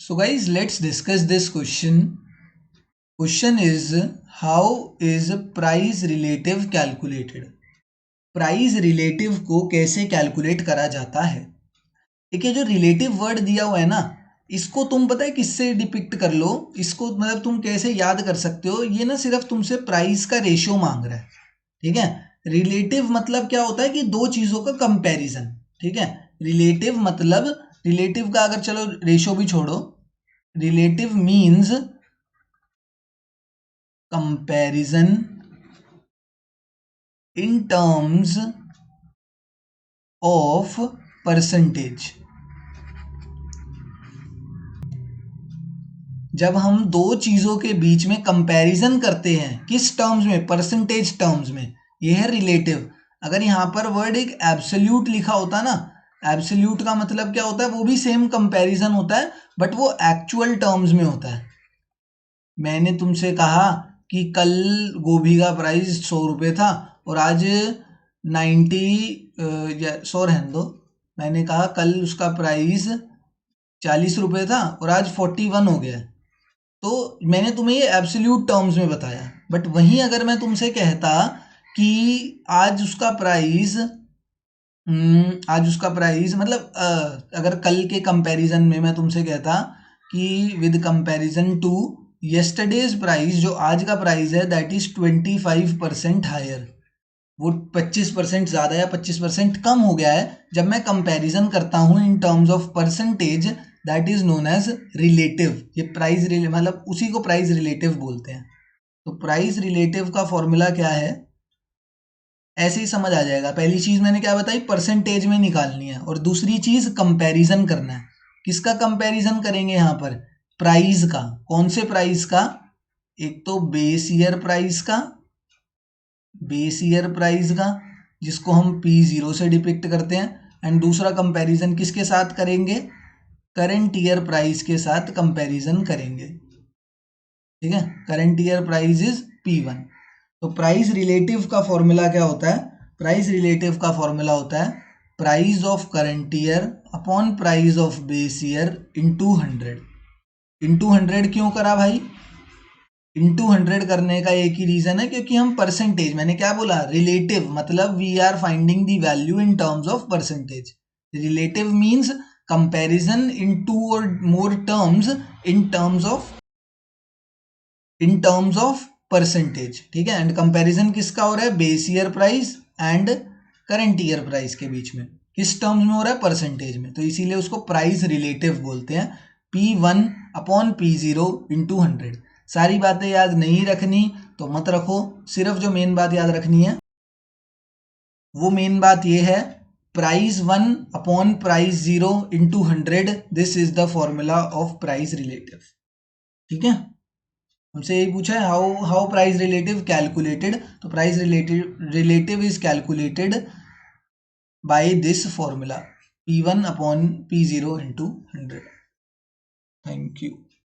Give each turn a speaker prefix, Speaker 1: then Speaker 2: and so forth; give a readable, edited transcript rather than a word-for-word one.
Speaker 1: So guys, let's discuss this question. Question is, how is price relative calculated? Price relative को कैसे calculate करा जाता है? ठीक है, जो रिलेटिव वर्ड दिया हुआ है ना, इसको तुम पता है किससे डिपिक्ट कर लो, इसको मतलब तुम कैसे याद कर सकते हो, ये ना सिर्फ तुमसे प्राइस का रेशियो मांग रहा है। ठीक है, रिलेटिव मतलब क्या होता है कि दो चीजों का कंपैरिजन। ठीक है, रिलेटिव मतलब, रिलेटिव का अगर चलो रेशियो भी छोड़ो, relative means comparison in terms of percentage. जब हम दो चीजों के बीच में कंपैरिजन करते हैं, किस टर्म्स में? परसेंटेज टर्म्स में, यह है रिलेटिव। अगर यहां पर वर्ड एक एब्सोल्यूट लिखा होता ना, एब्सोल्यूट का मतलब क्या होता है, वो भी सेम कंपैरिजन होता है बट वो एक्चुअल टर्म्स में होता है। मैंने तुमसे कहा कि कल गोभी का प्राइस 100 रुपये था और आज 100 रहने दो, मैंने कहा कल उसका प्राइस 40 रुपये था और आज 41 हो गया। तो मैंने तुम्हें ये एब्सोल्यूट टर्म्स में बताया। बट वहीं अगर मैं तुमसे कहता कि आज उसका प्राइस मतलब अगर कल के कंपैरिजन में मैं तुमसे कहता कि with comparison to yesterday's price, जो आज का प्राइस है दैट इज 25% हायर, वो 25% ज़्यादा या 25% कम हो गया है। जब मैं कंपैरिजन करता हूँ in terms of percentage, that is known as relative. ये प्राइस मतलब उसी को प्राइस रिलेटिव बोलते हैं। तो प्राइस रिलेटिव का फॉर्मूला क्या है, ऐसे ही समझ आ जाएगा। पहली चीज मैंने क्या बताई, परसेंटेज में निकालनी है, और दूसरी चीज कंपैरिजन करना है। किसका कंपैरिजन करेंगे यहाँ पर? प्राइस का। कौन से प्राइस का? एक तो बेस ईयर प्राइस का, बेस ईयर प्राइस का जिसको हम P0 से डिपिक्ट करते हैं, एंड दूसरा कंपैरिजन किसके साथ करेंगे? करंट ईयर प्राइस के साथ कंपैरिजन करेंगे। ठीक है, current year price is P1। तो प्राइस रिलेटिव का फॉर्मूला क्या होता है? प्राइस रिलेटिव का फॉर्मूला होता है price of current year upon price of base year into 100। Into 100 क्यों करा भाई? इंटू 100 करने का एक ही रीजन है, क्योंकि हम परसेंटेज, मैंने क्या बोला, रिलेटिव मतलब we are finding the value in terms of percentage. Relative means comparison in two or more terms in terms of percentage. ठीक है, एंड कंपैरिजन किसका हो रहा है? Base year price and current year price के बीच में। किस टर्म्स में हो रहा है? परसेंटेज में। तो इसीलिए उसको प्राइस रिलेटिव बोलते हैं। P1 upon P0 into 100। सारी बातें याद नहीं रखनी तो मत रखो, सिर्फ जो मेन बात याद रखनी है वो मेन बात ये है, price 1 upon price 0 into 100, this is the formula of price relative. ठीक है, हमसे यही पूछा है हाउ प्राइस रिलेटिव कैलकुलेटेड। तो price relative is calculated by this formula P1 upon P0 into 100। Thank you.